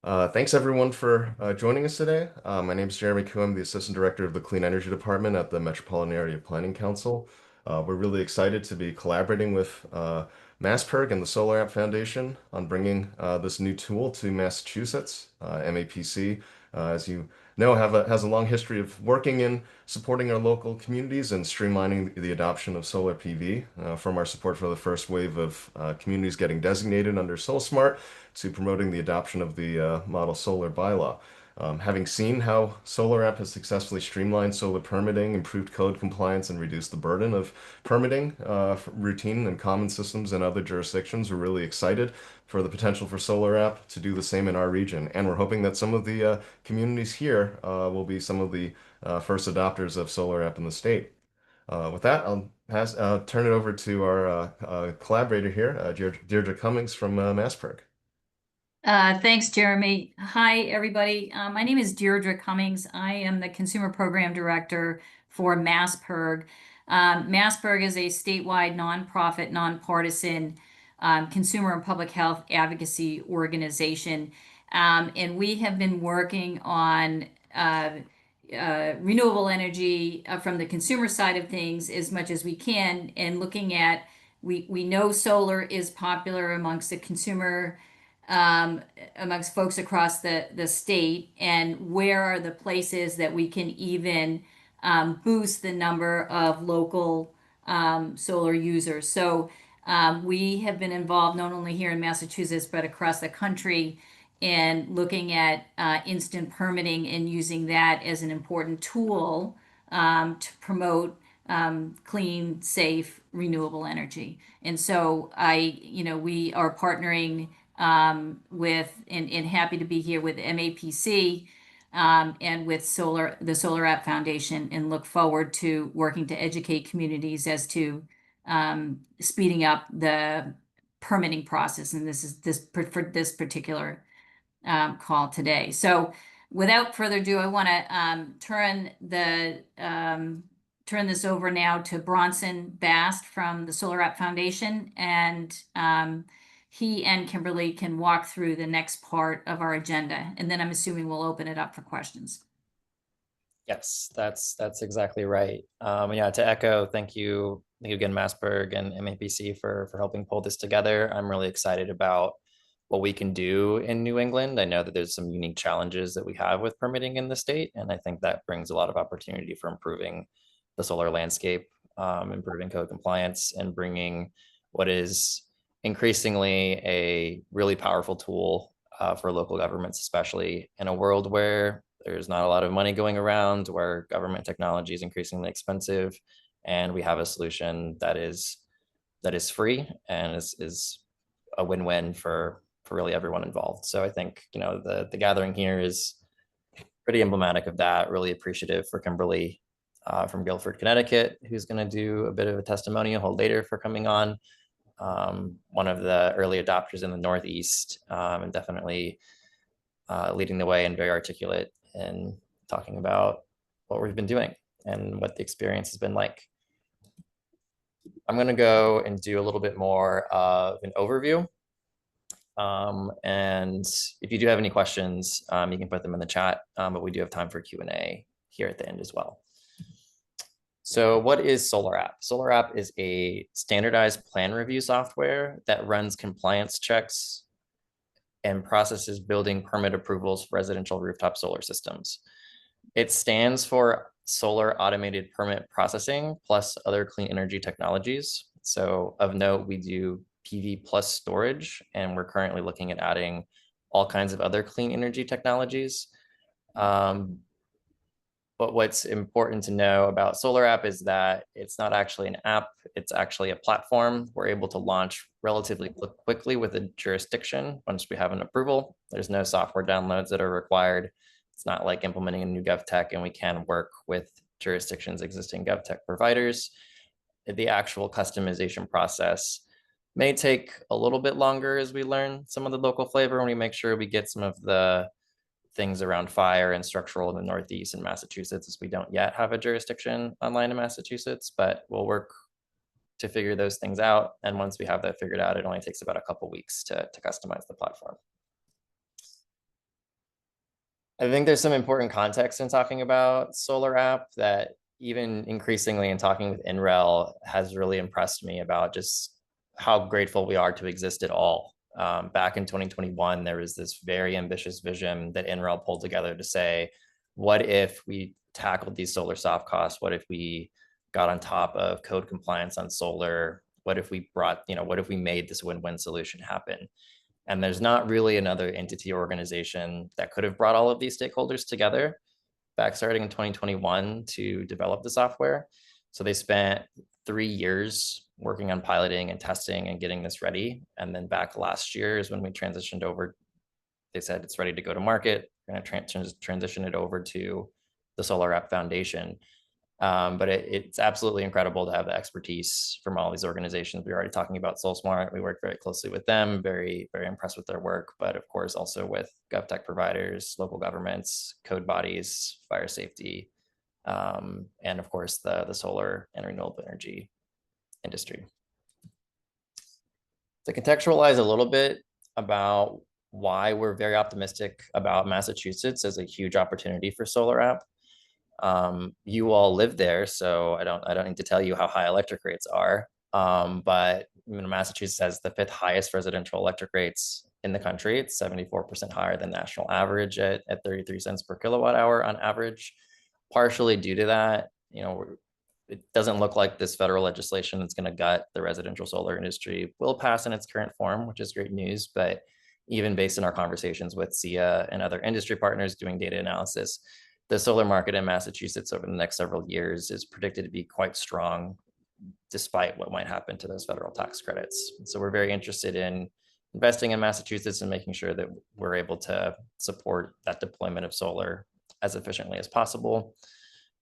Thanks everyone for joining us today. My name is Jeremy Koo. I'm the Assistant Director of the Clean Energy Department at the Metropolitan Area Planning Council. We're really excited to be collaborating with MassPIRG and the SolarAPP Foundation on bringing this new tool to Massachusetts. MAPC, as you know, has a long history of working in supporting our local communities and streamlining the adoption of solar PV. From our support for the first wave of communities getting designated under SolarSmart to promoting the adoption of the model solar bylaw. Having seen how SolarAPP has successfully streamlined solar permitting, improved code compliance, and reduced the burden of permitting routine and common systems in other jurisdictions, we're really excited for the potential for SolarAPP to do the same in our region. And we're hoping that some of the communities here will be some of the first adopters of SolarAPP in the state. With that, I'll turn it over to our collaborator here, Deirdre Cummings from MassPIRG. Thanks, Jeremy. Hi, everybody. My name is Deirdre Cummings. I am the Consumer Program Director for MassPIRG. MassPIRG is a statewide nonprofit, nonpartisan consumer and public health advocacy organization. And we have been working on renewable energy from the consumer side of things as much as we can, and looking at, we know solar is popular amongst the consumer amongst folks across the state, and where are the places that we can even boost the number of local solar users. So we have been involved not only here in Massachusetts, but across the country in looking at instant permitting and using that as an important tool to promote clean, safe, renewable energy. And so we are partnering with and happy to be here with MAPC and with the SolarAPP Foundation, and look forward to working to educate communities as to speeding up the permitting process. And this is for this particular call today. So without further ado, I want to turn this over now to Bronson Bast from the SolarAPP Foundation, and he and Kimberly can walk through the next part of our agenda, and then I'm assuming we'll open it up for questions. Yes, that's exactly right. Yeah, to echo, thank you again, MassPIRG and MAPC for helping pull this together. I'm really excited about what we can do in New England. I know that there's some unique challenges that we have with permitting in the state, and I think that brings a lot of opportunity for improving the solar landscape, improving code compliance, and bringing what is increasingly a really powerful tool for local governments, especially in a world where there's not a lot of money going around, where government technology is increasingly expensive, and we have a solution that is free and is a win-win for really everyone involved. So I think the gathering here is pretty emblematic of that. Really appreciative for Kimberly from Guilford, Connecticut, who's going to do a bit of a testimonial later, for coming on. One of the early adopters in the Northeast, and definitely leading the way and very articulate in talking about what we've been doing and what the experience has been like. I'm going to go and do a little bit more of an overview. And if you do have any questions, you can put them in the chat, but we do have time for Q&A here at the end as well. So what is SolarAPP? SolarAPP is a standardized plan review software that runs compliance checks and processes building permit approvals for residential rooftop solar systems. It stands for Solar Automated Permit Processing plus other clean energy technologies. So of note, we do PV plus storage, and we're currently looking at adding all kinds of other clean energy technologies. But what's important to know about SolarAPP is that it's not actually an app, it's actually a platform. We're able to launch relatively quickly with a jurisdiction once we have an approval. There's no software downloads that are required. It's not like implementing a new GovTech, and we can work with jurisdictions' existing GovTech providers. The actual customization process may take a little bit longer as we learn some of the local flavor, and we make sure we get some of the things around fire and structural in the Northeast and Massachusetts, as we don't yet have a jurisdiction online in Massachusetts, but we'll work to figure those things out. And once we have that figured out, it only takes about a couple weeks to customize the platform. I think there's some important context in talking about SolarAPP that even increasingly in talking with NREL has really impressed me about just how grateful we are to exist at all. Back in 2021, there was this very ambitious vision that NREL pulled together to say, what if we tackled these solar soft costs? What if we got on top of code compliance on solar? What if we brought, what if we made this win-win solution happen? And there's not really another entity or organization that could have brought all of these stakeholders together back starting in 2021 to develop the software. So they spent 3 years working on piloting and testing and getting this ready. And then back last year is when we transitioned over. They said it's ready to go to market. We're going to transition it over to the SolarAPP Foundation. But it's absolutely incredible to have the expertise from all these organizations. We're already talking about SolSmart. We work very closely with them, very, very impressed with their work, but of course also with GovTech providers, local governments, code bodies, fire safety, and of course the solar and renewable energy industry. To contextualize a little bit about why we're very optimistic about Massachusetts as a huge opportunity for SolarAPP. You all live there, so I don't need to tell you how high electric rates are. But Massachusetts has the 5th highest residential electric rates in the country. It's 74% higher than national average at 33 cents per kilowatt hour on average. Partially due to that, it doesn't look like this federal legislation that's going to gut the residential solar industry will pass in its current form, which is great news. But even based on our conversations with SIA and other industry partners doing data analysis, the solar market in Massachusetts over the next several years is predicted to be quite strong, despite what might happen to those federal tax credits. So we're very interested in investing in Massachusetts and making sure that we're able to support that deployment of solar as efficiently as possible.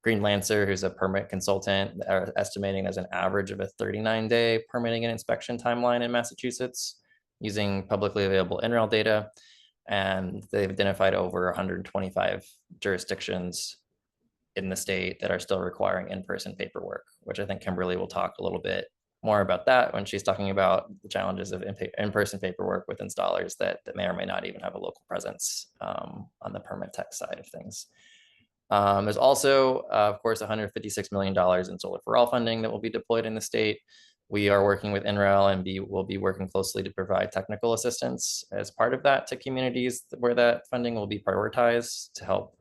Green Lancer, who's a permit consultant, are estimating there's an average of a 39-day permitting and inspection timeline in Massachusetts using publicly available NREL data. And they've identified over 125 jurisdictions in the state that are still requiring in-person paperwork, which I think Kimberly will talk a little bit more about that when she's talking about the challenges of in-person paperwork with installers that may or may not even have a local presence on the permit tech side of things. There's also, of course, $156 million in Solar for All funding that will be deployed in the state. We are working with NREL and will be working closely to provide technical assistance as part of that to communities where that funding will be prioritized to help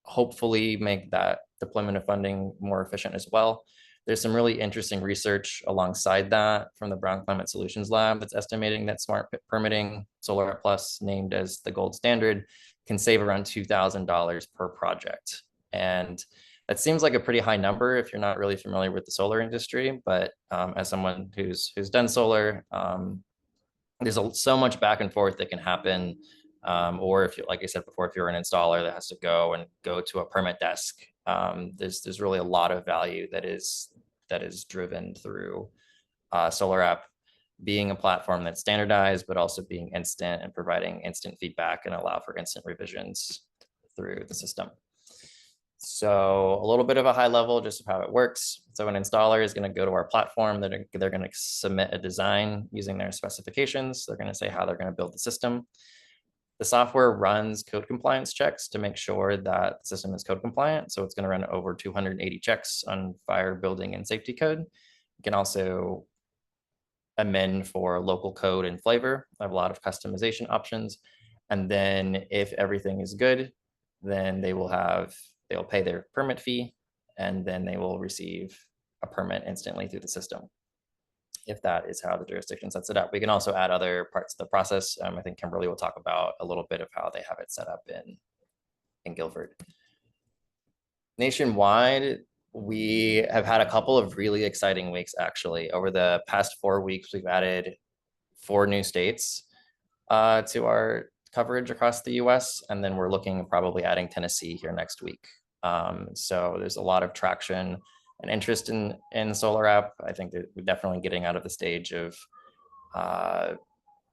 hopefully make that deployment of funding more efficient as well. There's some really interesting research alongside that from the Brown Climate Solutions Lab that's estimating that smart permitting, SolarAPP Plus, named as the gold standard, can save around $2,000 per project. And that seems like a pretty high number if you're not really familiar with the solar industry, but as someone who's done solar, there's so much back and forth that can happen. Or if you, like I said before, if you're an installer that has to go to a permit desk, there's really a lot of value that is driven through SolarAPP being a platform that's standardized, but also being instant and providing instant feedback and allow for instant revisions through the system. So a little bit of a high level just of how it works. So an installer is going to go to our platform. They're going to submit a design using their specifications. They're going to say how they're going to build the system. The software runs code compliance checks to make sure that the system is code compliant. So it's going to run over 280 checks on fire, building, and safety code. You can also amend for local code and flavor. I have a lot of customization options. And then if everything is good, then they'll pay their permit fee, and then they will receive a permit instantly through the system, if that is how the jurisdiction sets it up. We can also add other parts of the process. I think Kimberly will talk about a little bit of how they have it set up in Guilford. Nationwide, we have had a couple of really exciting weeks, actually. Over the past 4 weeks, we've added 4 new states to our coverage across the US, and then we're looking at probably adding Tennessee here next week. So there's a lot of traction and interest in SolarAPP. I think that we're definitely getting out of the stage of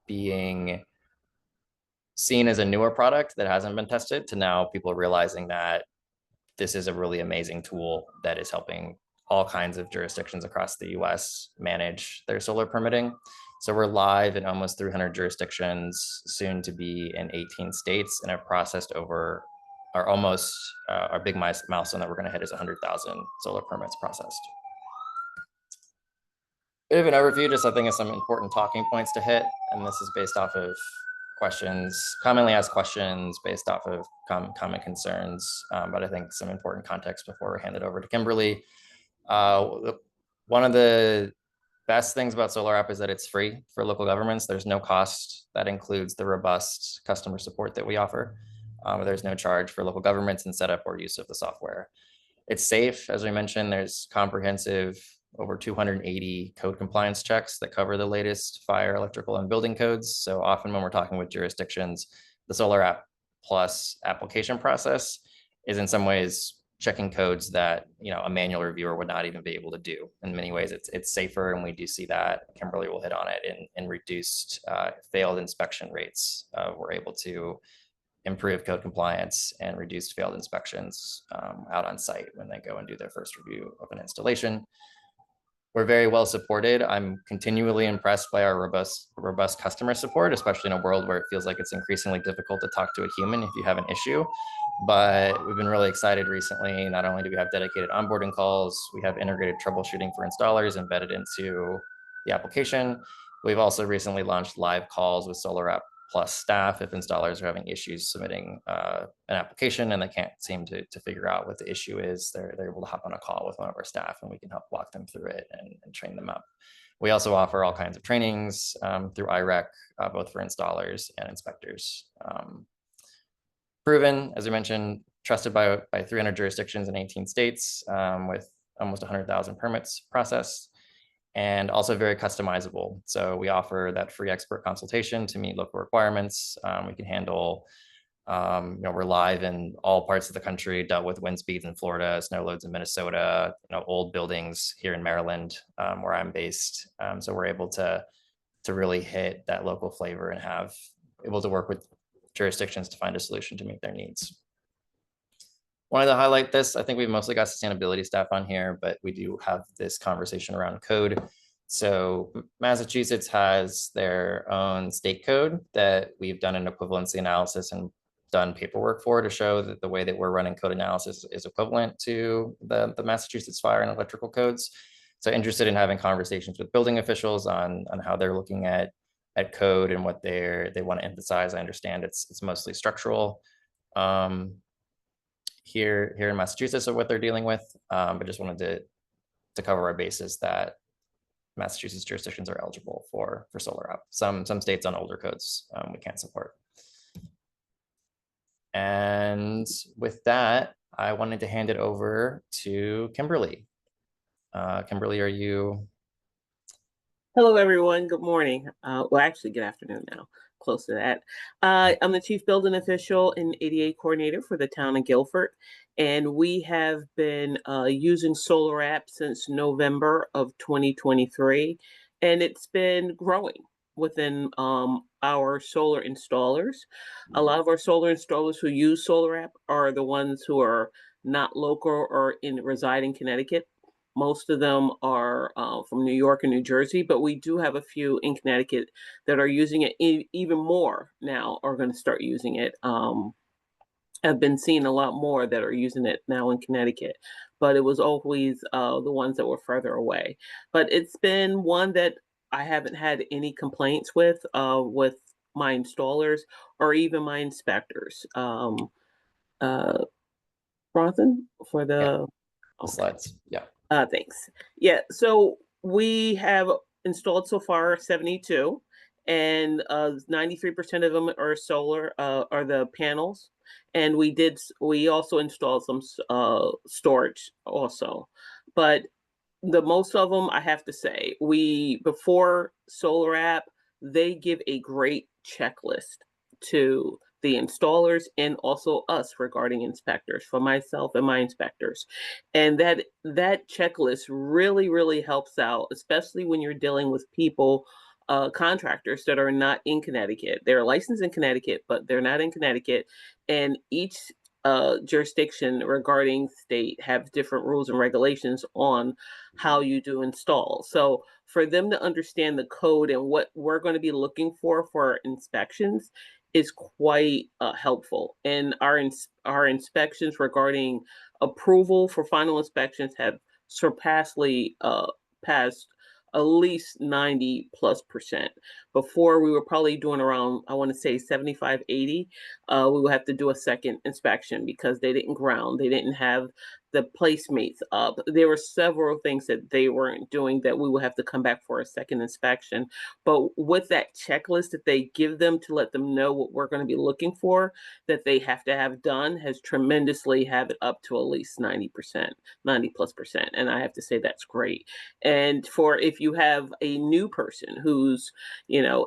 being seen as a newer product that hasn't been tested to now people realizing that this is a really amazing tool that is helping all kinds of jurisdictions across the US manage their solar permitting. So we're live in almost 300 jurisdictions, soon to be in 18 states, and have processed over our big milestone that we're going to hit is 100,000 solar permits processed. Bit of an overview, just I think of some important talking points to hit, and this is based off of commonly asked questions based off of common concerns, but I think some important context before we hand it over to Kimberly. One of the best things about SolarAPP is that it's free for local governments. There's no cost. That includes the robust customer support that we offer. There's no charge for local governments in setup or use of the software. It's safe, as we mentioned. There's comprehensive over 280 code compliance checks that cover the latest fire, electrical, and building codes. So often when we're talking with jurisdictions, the SolarAPP Plus application process is in some ways checking codes that a manual reviewer would not even be able to do. In many ways, it's safer, and we do see that. Kimberly will hit on it in reduced failed inspection rates. We're able to improve code compliance and reduced failed inspections out on site when they go and do their first review of an installation. We're very well supported. I'm continually impressed by our robust customer support, especially in a world where it feels like it's increasingly difficult to talk to a human if you have an issue. But we've been really excited recently. Not only do we have dedicated onboarding calls, we have integrated troubleshooting for installers embedded into the application. We've also recently launched live calls with SolarAPP Plus staff if installers are having issues submitting an application and they can't seem to figure out what the issue is. They're able to hop on a call with one of our staff, and we can help walk them through it and train them up. We also offer all kinds of trainings through IREC, both for installers and inspectors. Proven, as we mentioned, trusted by 300 jurisdictions in 18 states with almost 100,000 permits processed, and also very customizable. So we offer that free expert consultation to meet local requirements. We can handle, we're live in all parts of the country, dealt with wind speeds in Florida, snow loads in Minnesota, old buildings here in Maryland, where I'm based. So we're able to really hit that local flavor and able to work with jurisdictions to find a solution to meet their needs. Wanted to highlight this. I think we've mostly got sustainability staff on here, but we do have this conversation around code. So Massachusetts has their own state code that we've done an equivalency analysis and done paperwork for to show that the way that we're running code analysis is equivalent to the Massachusetts fire and electrical codes. So interested in having conversations with building officials on how they're looking at code and what they want to emphasize. I understand it's mostly structural. Here in Massachusetts are what they're dealing with, but just wanted to cover our bases that Massachusetts jurisdictions are eligible for SolarAPP. Some states on older codes we can't support. And with that, I wanted to hand it over to Kimberly. Kimberly, are you? Hello, everyone. Good morning. Well, actually, good afternoon now. Close to that. I'm the Chief Building Official and ADA Coordinator for the town of Guilford, and we have been using SolarAPP since November of 2023, and it's been growing within our solar installers. A lot of our solar installers who use SolarAPP are the ones who are not local or reside in Connecticut. Most of them are from New York and New Jersey, but we do have a few in Connecticut that are using it even more now, are going to start using it. I've been seeing a lot more that are using it now in Connecticut, but it was always the ones that were further away. But it's been one that I haven't had any complaints with my installers or even my inspectors. Bronson, for the slides. Yeah. Thanks. Yeah, so we have installed so far 72, and 93% of them are solar, are the panels. And we also installed some storage also. But the most of them, I have to say, before SolarAPP, they give a great checklist to the installers and also us regarding inspectors, for myself and my inspectors. And that checklist really helps out, especially when you're dealing with people, contractors that are not in Connecticut. They're licensed in Connecticut, but they're not in Connecticut. And each jurisdiction regarding state have different rules and regulations on how you do install. So for them to understand the code and what we're going to be looking for inspections is quite helpful. And our inspections regarding approval for final inspections have surpassly passed at least 90+%. Before we were probably doing around, I want to say 75, 80. We will have to do a second inspection because they didn't ground, they didn't have the placemates up. There were several things that they weren't doing that we will have to come back for a second inspection. But with that checklist that they give them to let them know what we're going to be looking for, that they have to have done, has tremendously have it up to at least 90%, 90+%. And I have to say that's great. And for if you have a new person who's,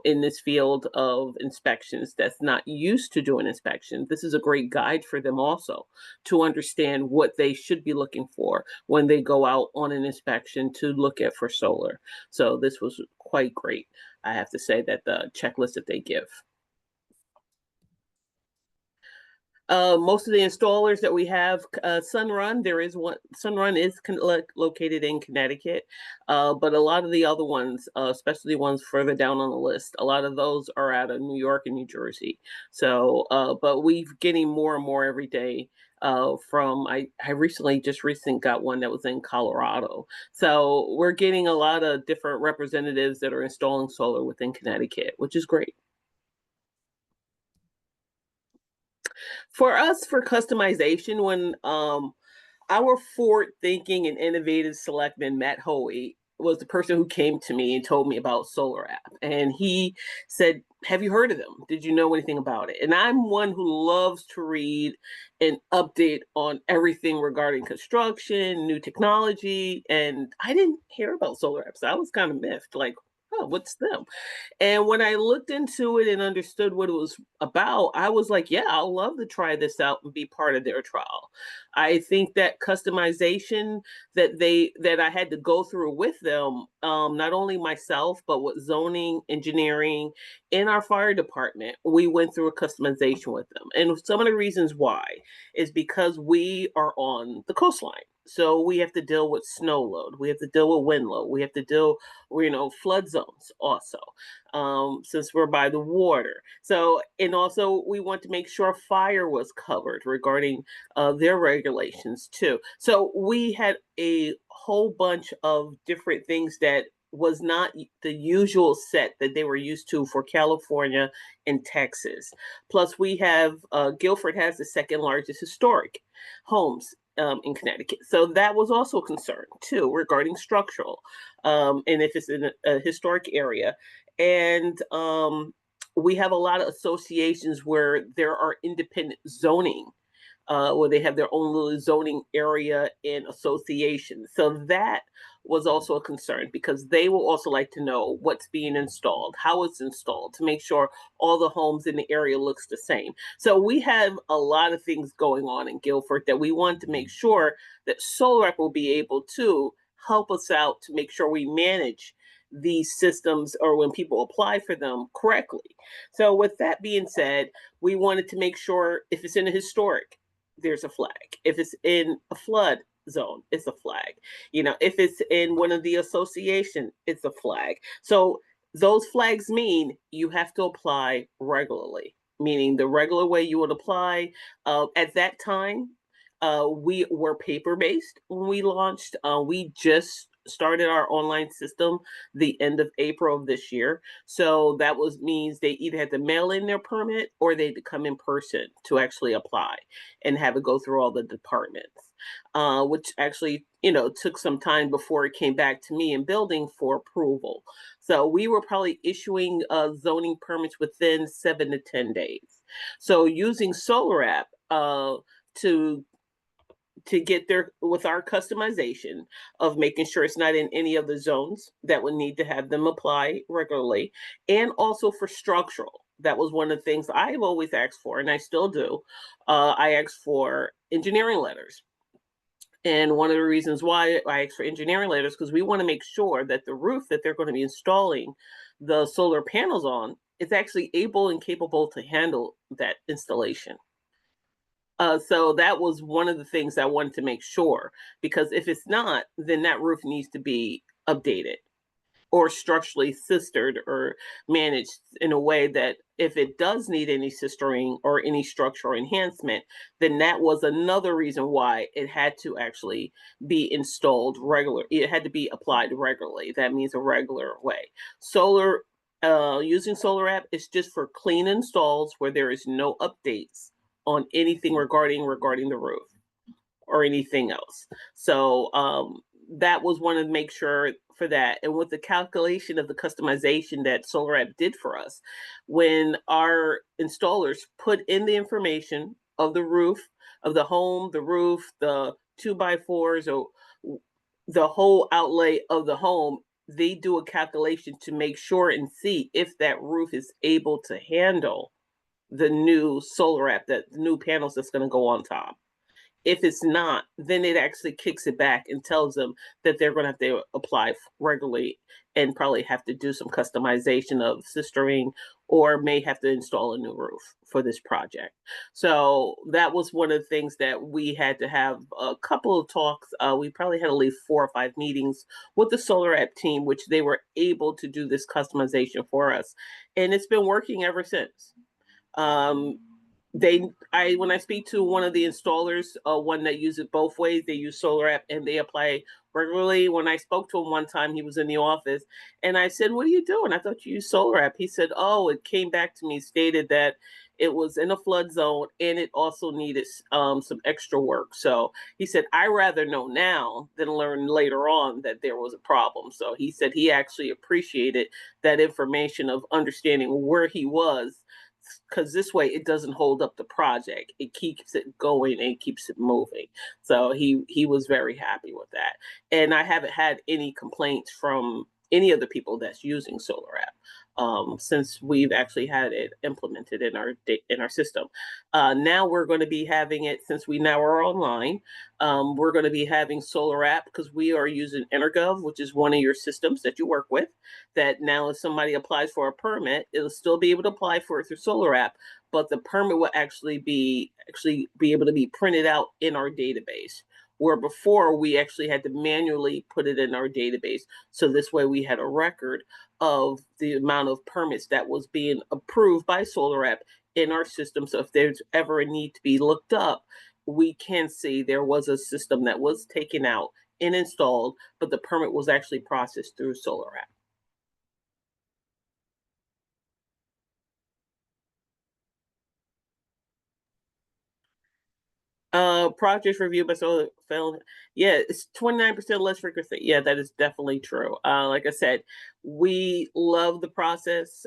in this field of inspections that's not used to doing inspections, this is a great guide for them also to understand what they should be looking for when they go out on an inspection to look at for solar. So this was quite great. I have to say that the checklist that they give. Most of the installers that we have, Sunrun, there is one. Sunrun is located in Connecticut, but a lot of the other ones, especially the ones further down on the list, a lot of those are out of New York and New Jersey. So, but we're getting more and more every day. From I recently got one that was in Colorado. So we're getting a lot of different representatives that are installing solar within Connecticut, which is great. For us, for customization, when our forward-thinking and innovative selectman, Matt Hoey, was the person who came to me and told me about SolarAPP. And he said, have you heard of them? Did you know anything about it? And I'm one who loves to read and update on everything regarding construction, new technology. And I didn't hear about SolarAPP. So I was kind of miffed, like, oh, what's them? And when I looked into it and understood what it was about, I was like, yeah, I'll love to try this out and be part of their trial. I think that customization that I had to go through with them, not only myself, but with zoning, engineering, in our fire department, we went through a customization with them. And some of the reasons why is because we are on the coastline. So we have to deal with snow load. We have to deal with wind load. We have to deal, flood zones also, since we're by the water. So, and also we want to make sure fire was covered regarding their regulations too. So we had a whole bunch of different things that was not the usual set that they were used to for California and Texas. Plus we have, Guilford has the second largest historic homes in Connecticut. So that was also a concern too regarding structural, and if it's in a historic area. And we have a lot of associations where there are independent zoning, where they have their own little zoning area and association. So that was also a concern because they will also like to know what's being installed, how it's installed, to make sure all the homes in the area looks the same. So we have a lot of things going on in Guilford that we want to make sure that SolarAPP will be able to help us out to make sure we manage these systems, or when people apply for them, correctly. So with that being said, we wanted to make sure if it's in a historic, there's a flag. If it's in a flood zone, it's a flag. If it's in one of the association, it's a flag. So those flags mean you have to apply regularly, meaning the regular way you would apply. At that time, we were paper-based when we launched. We just started our online system the end of April of this year. So that means they either had to mail in their permit or they had to come in person to actually apply and have it go through all the departments, which actually, took some time before it came back to me in building for approval. So we were probably issuing zoning permits within 7 to 10 days. So using SolarAPP to get there with our customization of making sure it's not in any of the zones that would need to have them apply regularly. And also for structural, that was one of the things I've always asked for, and I still do. I asked for engineering letters. And one of the reasons why I asked for engineering letters, because we want to make sure that the roof that they're going to be installing the solar panels on is actually able and capable to handle that installation. So that was one of the things I wanted to make sure, because if it's not, then that roof needs to be updated or structurally sistered or managed in a way that if it does need any sistering or any structural enhancement, then that was another reason why it had to actually be installed regular. It had to be applied regularly. That means a regular way. Using SolarAPP is just for clean installs where there is no updates on anything regarding the roof or anything else. So that was one to make sure for that. And with the calculation of the customization that SolarAPP did for us, when our installers put in the information of the roof, of the home, the roof, the 2x4s, or the whole outlay of the home, they do a calculation to make sure and see if that roof is able to handle the new SolarAPP, that new panels that's going to go on top. If it's not, then it actually kicks it back and tells them that they're going to have to apply regularly and probably have to do some customization of sistering or may have to install a new roof for this project. So that was one of the things that we had to have a couple of talks. We probably had at least 4 or 5 meetings with the SolarAPP team, which they were able to do this customization for us. And it's been working ever since. When I speak to one of the installers, one that uses it both ways, they use SolarAPP and they apply regularly. When I spoke to him one time, he was in the office and I said, "What are you doing? I thought you used SolarAPP." He said, "Oh, it came back to me, stated that it was in a flood zone and it also needed some extra work." So he said, "I rather know now than learn later on that there was a problem." So he said he actually appreciated that information of understanding where he was, because this way it doesn't hold up the project. It keeps it going and keeps it moving. So he was very happy with that. And I haven't had any complaints from any of the people that's using SolarAPP since we've actually had it implemented in our system. Now we're going to be having it, since we now are online. We're going to be having SolarAPP because we are using EnerGov, which is one of your systems that you work with. That now, if somebody applies for a permit, it'll still be able to apply for it through SolarAPP, but the permit will actually be able to be printed out in our database. Where before we actually had to manually put it in our database. So this way we had a record of the amount of permits that was being approved by SolarAPP in our system. So if there's ever a need to be looked up, we can see there was a system that was taken out and installed, but the permit was actually processed through SolarAPP. Projects reviewed by Solar Foundation. Yeah, it's 29% less frequency. Yeah, that is definitely true. Like I said, we love the process.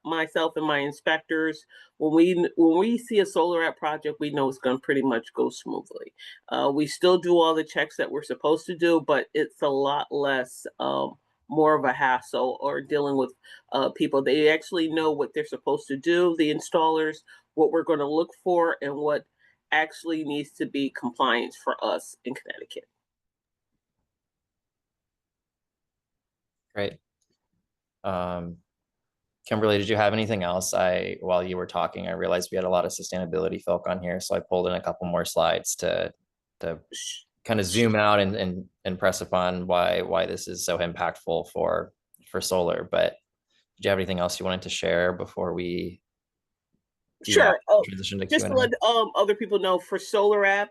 Myself and my inspectors, when we see a SolarAPP project, we know it's going to pretty much go smoothly. We still do all the checks that we're supposed to do, but it's a lot less more of a hassle or dealing with people. They actually know what they're supposed to do, the installers, what we're going to look for, and what actually needs to be compliance for us in Connecticut. Great. Kimberly, did you have anything else? While you were talking, I realized we had a lot of sustainability folk on here, so I pulled in a couple more slides to kind of zoom out and press upon why this is so impactful for solar. But did you have anything else you wanted to share before we Sure. transition to Just Q&A? to let other people know, for SolarAPP,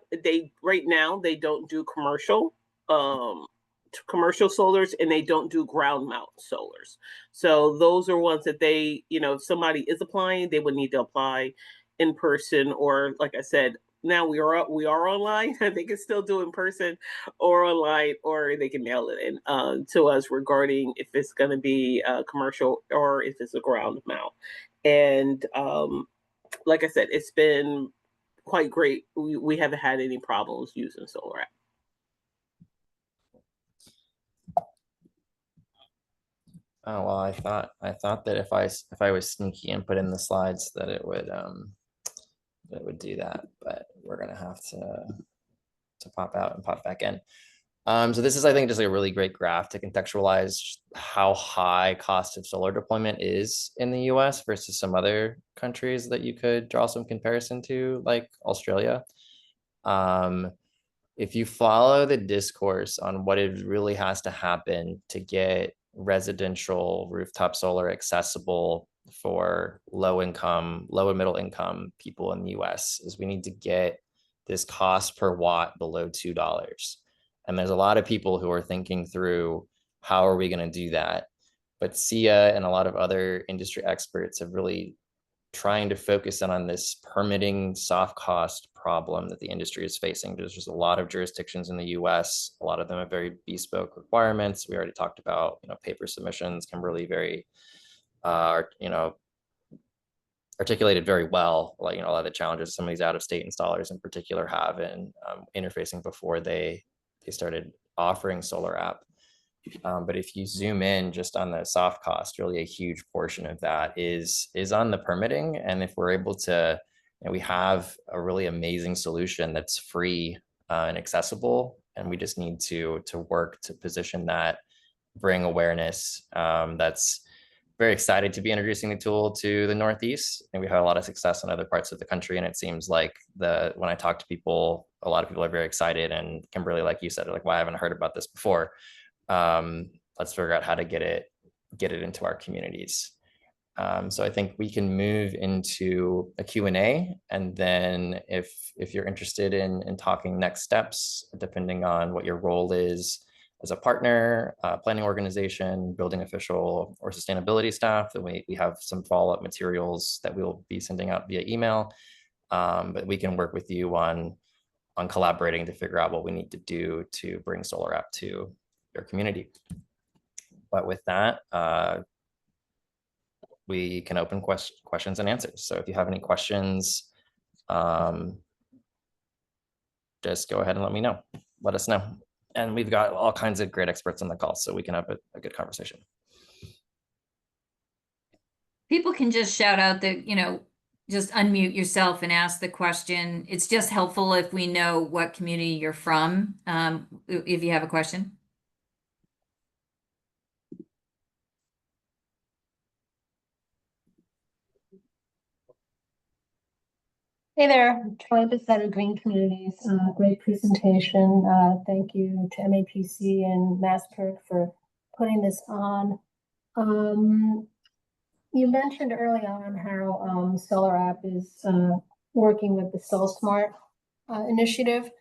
right now they don't do commercial solars, and they don't do ground mount solars. So those are ones that they, if somebody is applying, they would need to apply in person, or like I said, now we are online. They can still do in person or online, or they can mail it in to us regarding if it's going to be commercial or if it's a ground mount. And like I said, it's been quite great. We haven't had any problems using SolarAPP. Oh well, I thought that if I was sneaky and put in the slides that it would do that, but we're gonna have to pop out and pop back in. So this is, I think, just a really great graph to contextualize how high cost of solar deployment is in the US versus some other countries that you could draw some comparison to, like Australia. If you follow the discourse on what it really has to happen to get residential rooftop solar accessible for low and middle income people in the US, is we need to get this cost per watt below $2. And there's a lot of people who are thinking through how are we going to do that? But SIA and a lot of other industry experts have really trying to focus in on this permitting soft cost problem that the industry is facing. There's just a lot of jurisdictions in the US. A lot of them have very bespoke requirements. We already talked about, paper submissions. Kimberly very, articulated very well, like, a lot of the challenges some of these out-of-state installers in particular have in interfacing before they started offering SolarAPP. But if you zoom in just on the soft cost, really a huge portion of that is on the permitting. And if we're able to, we have a really amazing solution that's free and accessible, and we just need to work to position that, bring awareness. That's very excited to be introducing the tool to the Northeast, and we've had a lot of success in other parts of the country. And it seems like when I talk to people, a lot of people are very excited. And Kimberly, like you said, like, why haven't I heard about this before? Let's figure out how to get it into our communities. So I think we can move into a Q&A, and then if you're interested in talking next steps, depending on what your role is as a partner, planning organization, building official, or sustainability staff, then we have some follow-up materials that we'll be sending out via email. But we can work with you on collaborating to figure out what we need to do to bring SolarAPP to your community. But with that, we can open questions and answers. So if you have any questions, just go ahead and let us know. And we've got all kinds of great experts on the call, so we can have a good conversation. People can just shout out just unmute yourself and ask the question. It's just helpful if we know what community you're from, if you have a question. Hey there, Troy Bissett, Green Communities. Great presentation. Thank you to MAPC and MassPIRG for putting this on. You mentioned early on how SolarAPP is working with the SolSmart initiative.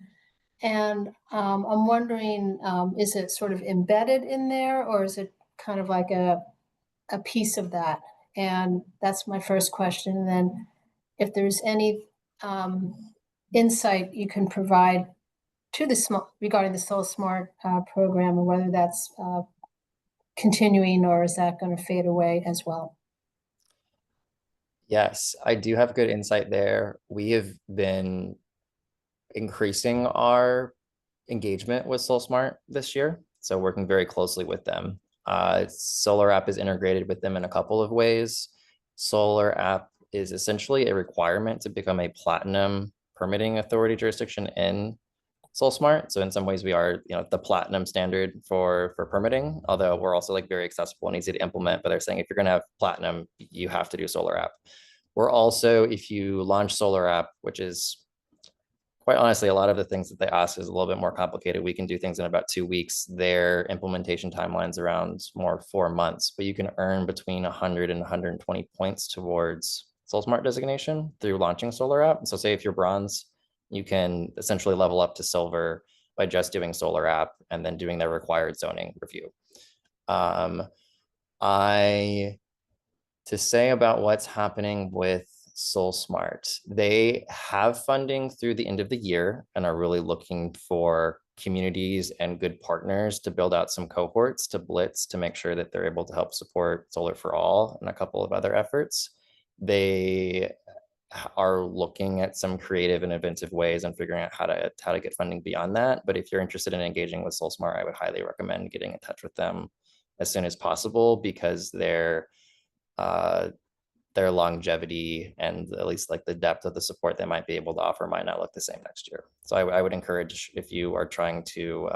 And I'm wondering, is it sort of embedded in there, or is it kind of like a piece of that? And that's my first question. And then if there's any insight you can provide to regarding the SolSmart program, and whether that's continuing, or is that going to fade away as well? Yes, I do have good insight there. We have been increasing our engagement with SolSmart this year, so working very closely with them. SolarAPP is integrated with them in a couple of ways. SolarAPP is essentially a requirement to become a platinum permitting authority jurisdiction in SolSmart. So in some ways we are, the platinum standard for permitting, although we're also very accessible and easy to implement. But they're saying if you're going to have platinum, you have to do SolarAPP. We're also, if you launch SolarAPP, which is quite honestly, a lot of the things that they ask is a little bit more complicated. We can do things in about 2 weeks. Their implementation timelines around more 4 months, but you can earn between 100 and 120 points towards SolSmart designation through launching SolarAPP. So say if you're bronze, you can essentially level up to silver by just doing SolarAPP and then doing their required zoning review. To say about what's happening with SolSmart, they have funding through the end of the year and are really looking for communities and good partners to build out some cohorts to blitz to make sure that they're able to help support Solar for All and a couple of other efforts. They are looking at some creative and inventive ways and figuring out how to get funding beyond that. But if you're interested in engaging with SolSmart, I would highly recommend getting in touch with them as soon as possible, because their longevity and at least the depth of the support they might be able to offer might not look the same next year. So I would encourage, if you are trying to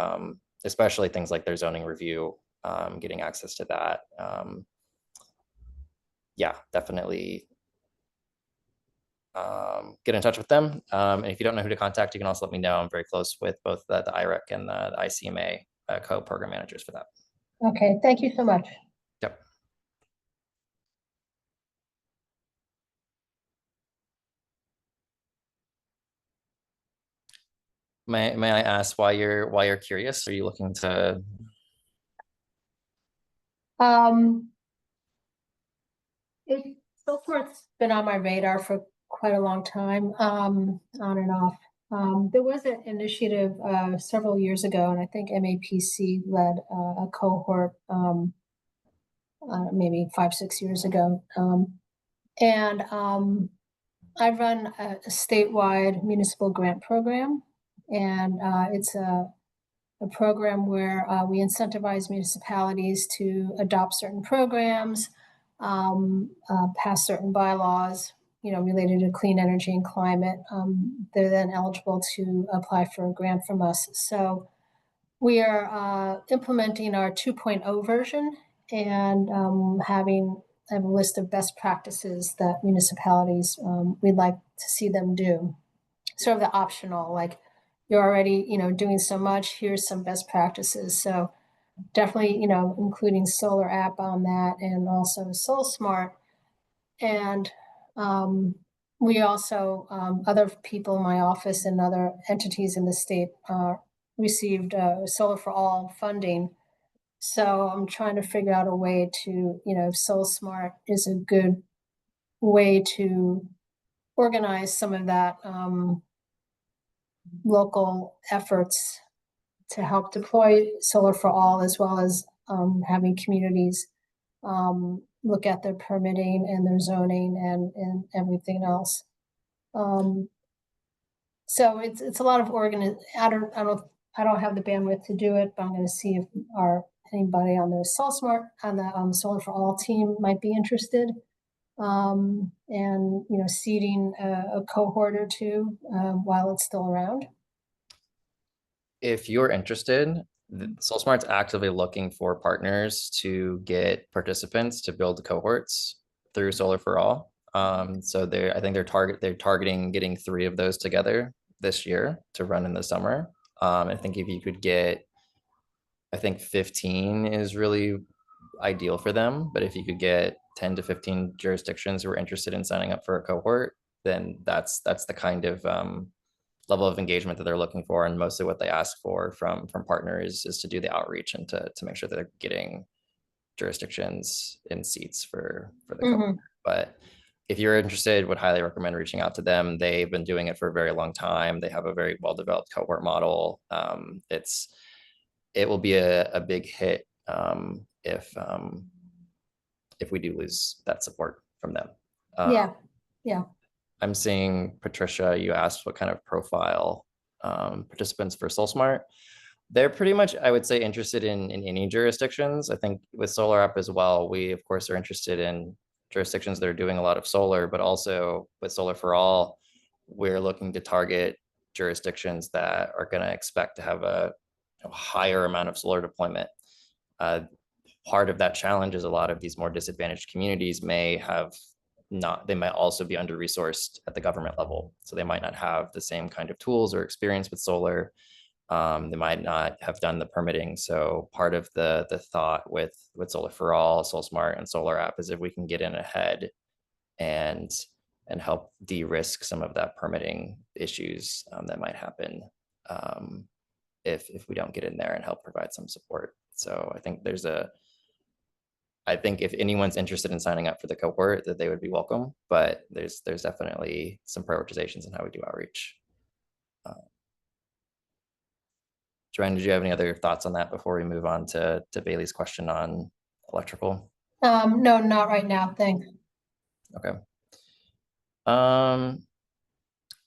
especially things like their zoning review, getting access to that. Yeah, definitely get in touch with them. And if you don't know who to contact, you can also let me know. I'm very close with both the IREC and the ICMA co-program managers for that. Okay, thank you so much. Yep. May I ask why you're curious? Are you looking to? It so far it's been on my radar for quite a long time, on and off. There was an initiative several years ago, and I think MAPC led a cohort maybe 5, 6 years ago. And I run a statewide municipal grant program, and it's a program where we incentivize municipalities to adopt certain programs, pass certain bylaws, related to clean energy and climate. They're then eligible to apply for a grant from us. So we are implementing our 2.0 version and have a list of best practices that municipalities we'd like to see them do. Sort of the optional, like you're already, doing so much, here's some best practices. So definitely, including SolarAPP on that and also SolSmart. And we also, other people in my office and other entities in the state received Solar for All funding. So I'm trying to figure out a way to, SolSmart is a good way to organize some of that local efforts to help deploy Solar for All, as well as having communities look at their permitting and their zoning and everything else. So it's a lot of I don't have the bandwidth to do it, but I'm going to see if anybody on the SolSmart on the Solar for All team might be interested. And seeding a cohort or two while it's still around. If you're interested, SolSmart's actively looking for partners to get participants to build cohorts through Solar for All. So I think they're targeting getting 3 of those together this year to run in the summer. I think if you could get, I think 15 is really ideal for them, but if you could get 10 to 15 jurisdictions who are interested in signing up for a cohort, then that's the kind of level of engagement that they're looking for. And mostly what they ask for from partners is to do the outreach and to make sure that they're getting jurisdictions in seats for the cohort. But if you're interested, would highly recommend reaching out to them. They've been doing it for a very long time. They have a very well-developed cohort model. It will be a big hit if we do lose that support from them. Yeah. I'm seeing, Patricia, you asked what kind of profile participants for SolSmart. They're pretty much, I would say, interested in any jurisdictions. I think with SolarAPP as well, we of course are interested in jurisdictions that are doing a lot of solar, but also with Solar for All, we're looking to target jurisdictions that are going to expect to have a higher amount of solar deployment. Part of that challenge is a lot of these more disadvantaged communities may also be under-resourced at the government level. So they might not have the same kind of tools or experience with solar. They might not have done the permitting. So part of the thought with Solar for All, SolSmart, and SolarAPP is if we can get in ahead and help de-risk some of that permitting issues that might happen if we don't get in there and help provide some support. So I think if anyone's interested in signing up for the cohort, that they would be welcome, but there's definitely some prioritizations in how we do outreach. Joanne, did you have any other thoughts on that before we move on to Bailey's question on electrical? No, not right now. Thanks. Okay.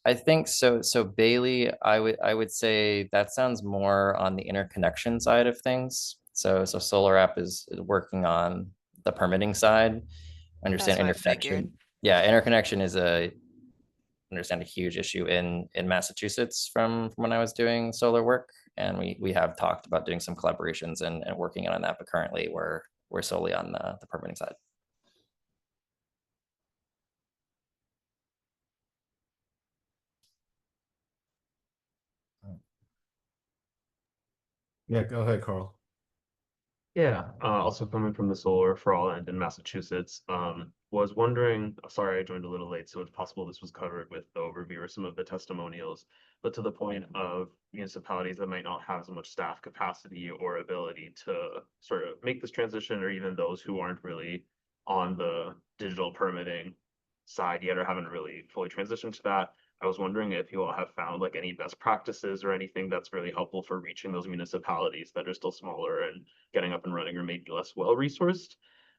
I think so. So Bailey, I would say that sounds more on the interconnection side of things. So SolarAPP is working on the permitting side. Understand interconnection. Yeah, interconnection is a huge issue in Massachusetts from when I was doing solar work. and we have talked about doing some collaborations and working on that, but currently we're solely on the permitting side. Yeah, go ahead, Carl. Yeah, also coming from the Solar for All end in Massachusetts, was wondering, sorry, I joined a little late, so it's possible this was covered with the overview or some of the testimonials, but to the point of municipalities that might not have as much staff capacity or ability to sort of make this transition, or even those who aren't really on the digital permitting side yet or haven't really fully transitioned to that. I was wondering if you all have found like any best practices or anything that's really helpful for reaching those municipalities that are still smaller and getting up and running or maybe less well-resourced.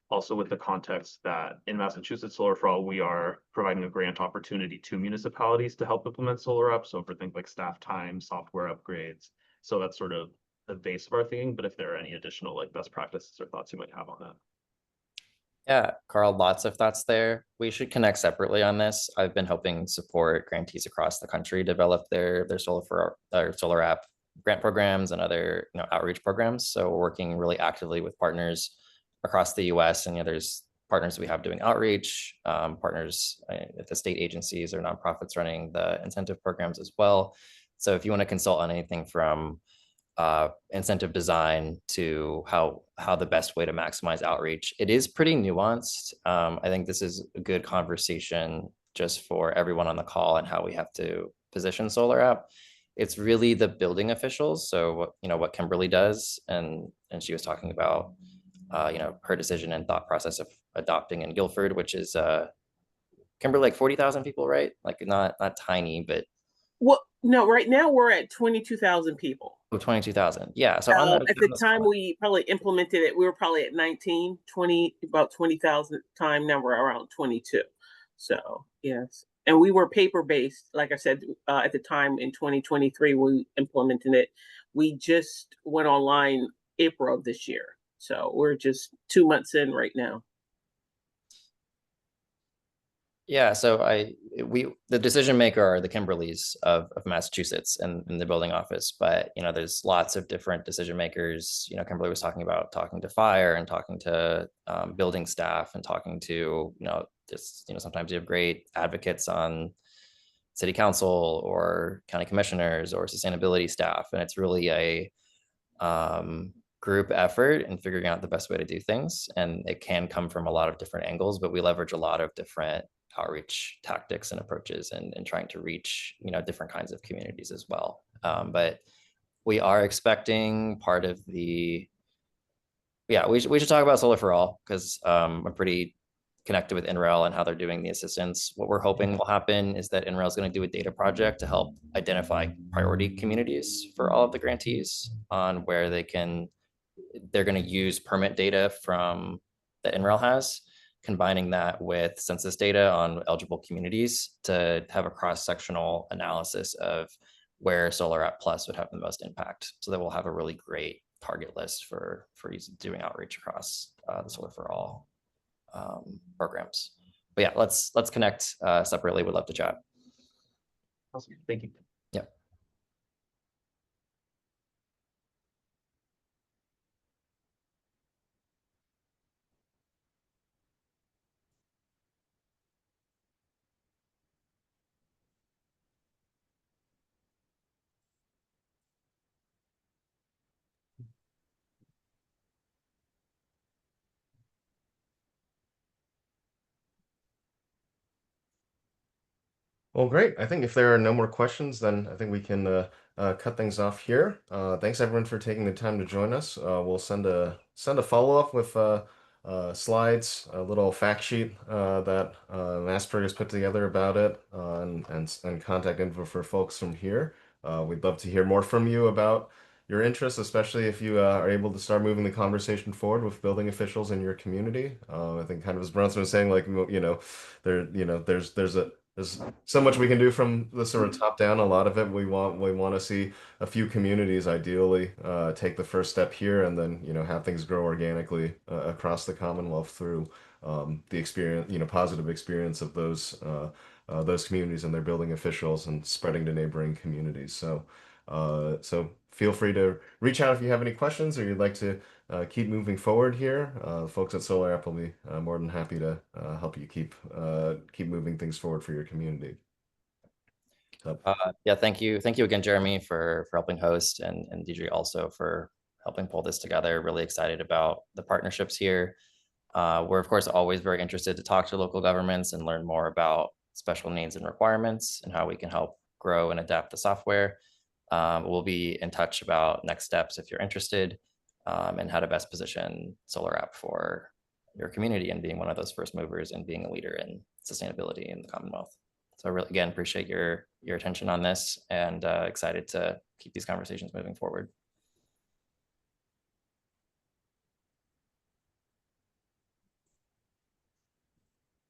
Also with the context that in Massachusetts Solar for All, we are providing a grant opportunity to municipalities to help implement SolarAPP. So for things like staff time, software upgrades. So that's sort of the base of our thinking, but if there are any additional like best practices or thoughts you might have on that. Yeah, Carl, lots of thoughts there. We should connect separately on this. I've been helping support grantees across the country develop their SolarAPP grant programs and other outreach programs. So we're working really actively with partners across the US, and there's partners we have doing outreach, partners at the state agencies or nonprofits running the incentive programs as well. So if you want to consult on anything from incentive design to how the best way to maximize outreach, it is pretty nuanced. I think this is a good conversation just for everyone on the call and how we have to position SolarAPP. It's really the building officials. So what Kimberly does, and she was talking about her decision and thought process of adopting in Guilford, which is Kimberly, like 40,000 people, right? Like not tiny, but Well, no, right now we're at 22,000 people. 22,000. Yeah. So at the time we probably implemented it, we were probably at 19, 20, about 20,000 time. Now we're around 22. So yes. And we were paper-based, like I said, at the time in 2023, we implemented it. We just went online April of this year. So we're just 2 months in right now. Yeah, so the decision maker are the Kimberleys of Massachusetts and in the building office, but there's lots of different decision makers. Kimberly was talking about talking to fire and talking to building staff and talking to sometimes you have great advocates on city council or county commissioners or sustainability staff, and it's really a group effort in figuring out the best way to do things, and it can come from a lot of different angles, but we leverage a lot of different outreach tactics and approaches and trying to reach different kinds of communities as well. But we are expecting part of we should talk about Solar for All, because I'm pretty connected with NREL and how they're doing the assistance. What we're hoping will happen is that NREL is going to do a data project to help identify priority communities for all of the grantees on where they're going to use permit data from that NREL has, combining that with census data on eligible communities to have a cross-sectional analysis of where SolarAPP Plus would have the most impact, so that we'll have a really great target list for doing outreach across the Solar for All programs. But yeah, let's connect separately. We'd love to chat. Awesome. Thank you. Yeah. Well, great. I think if there are no more questions, then I think we can cut things off here. Thanks everyone for taking the time to join us. We'll send a follow-up with slides, a little fact sheet that MassPIRG has put together about it, and contact info for folks from here. We'd love to hear more from you about your interests, especially if you are able to start moving the conversation forward with building officials in your community. I think kind of as Bronson was saying, like there's so much we can do from the sort of top down. A lot of it we want to see a few communities ideally take the first step here, and then have things grow organically across the Commonwealth through the experience, positive experience of those communities and their building officials and spreading to neighboring communities. So feel free to reach out if you have any questions or you'd like to keep moving forward here. Folks at SolarAPP will be more than happy to help you keep moving things forward for your community. So, Yeah, thank you again, Jeremy, for helping host, and Deidre also for helping pull this together. Really excited about the partnerships here. We're of course always very interested to talk to local governments and learn more about special needs and requirements and how we can help grow and adapt the software. We'll be in touch about next steps if you're interested, and how to best position SolarAPP for your community and being one of those first movers and being a leader in sustainability in the Commonwealth. So I really, again, appreciate your attention on this, and excited to keep these conversations moving forward.